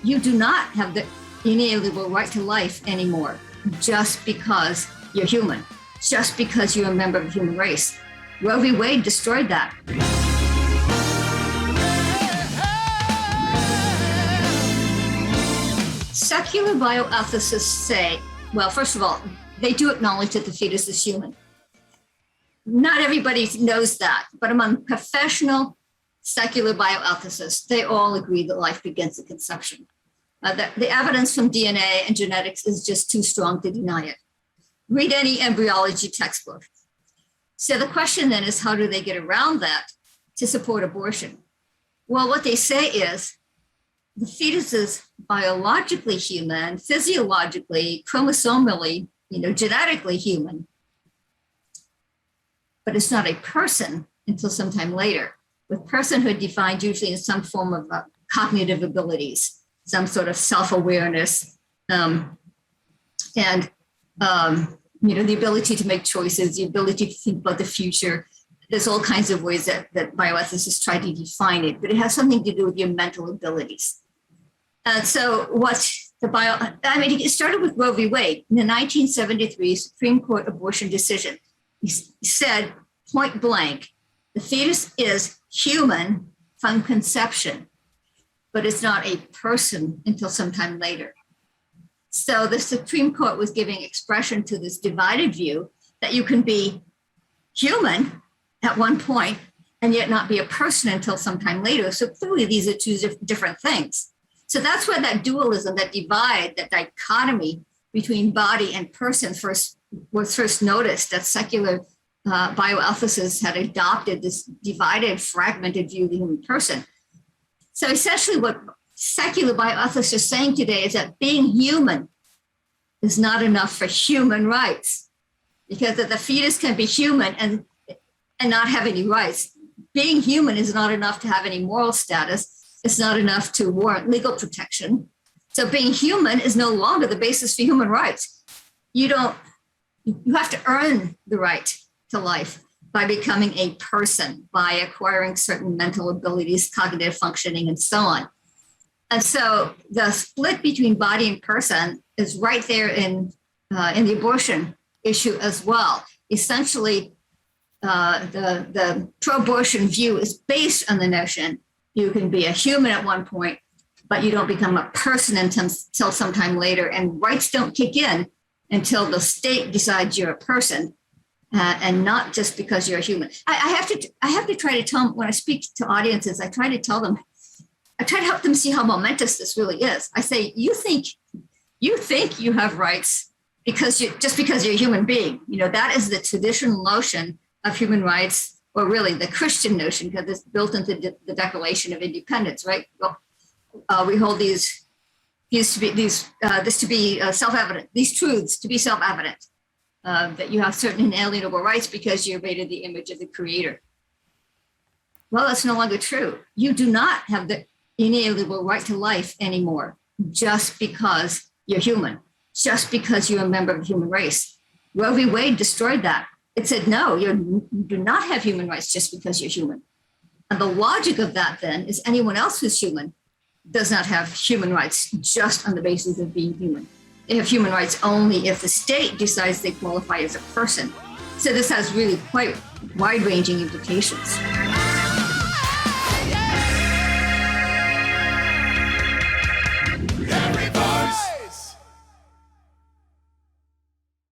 you do not have the inalienable right to life anymore just because you're human, just because you're a member of the human race. Roe v. Wade destroyed that. Secular bioethicists say, well, first of all, they do acknowledge that the fetus is human. Not everybody knows that, but among professional secular bioethicists, they all agree that life begins at conception. The evidence from DNA and genetics is just too strong to deny it. Read any embryology textbook. So the question then is, how do they get around that to support abortion? Well, what they say is the fetus is biologically human, physiologically, chromosomally, genetically human, but it's not a person until sometime later, with personhood defined usually in some form of cognitive abilities, some sort of self-awareness, and the ability to make choices, the ability to think about the future. There's all kinds of ways that bioethicists try to define it, but it has something to do with your mental abilities. And so it started with Roe v. Wade in the 1973 Supreme Court abortion decision. He said point blank, the fetus is human from conception, but it's not a person until sometime later. So the Supreme Court was giving expression to this divided view that you can be human at one point and yet not be a person until sometime later. So clearly these are two different things. So that's where that dualism, that divide, that dichotomy between body and person was first noticed, that secular bioethicists had adopted this divided, fragmented view of the human person. So essentially what secular bioethicists are saying today is that being human is not enough for human rights, because that the fetus can be human and not have any rights. Being human is not enough to have any moral status. It's not enough to warrant legal protection. So being human is no longer the basis for human rights. You have to earn the right to life by becoming a person, by acquiring certain mental abilities, cognitive functioning, and so on. And so the split between body and person is right there in the abortion issue as well. Essentially, the pro-abortion view is based on the notion you can be a human at one point, but you don't become a person until sometime later, and rights don't kick in until the state decides you're a person, and not just because you're a human. I have to try to tell them, when I speak to audiences, I try to help them see how momentous this really is. I say, you think you have rights because you're a human being. That is the traditional notion of human rights, or really the Christian notion, because it's built into the Declaration of Independence, right? Well, we hold this to be self-evident, these truths to be self-evident, that you have certain inalienable rights because you're made in the image of the Creator. Well, that's no longer true. You do not have the inalienable right to life anymore just because you're human, just because you're a member of the human race. Roe v. Wade destroyed that. It said, no, you do not have human rights just because you're human. And the logic of that then is anyone else who's human does not have human rights just on the basis of being human. They have human rights only if the state decides they qualify as a person. So this has really quite wide-ranging implications.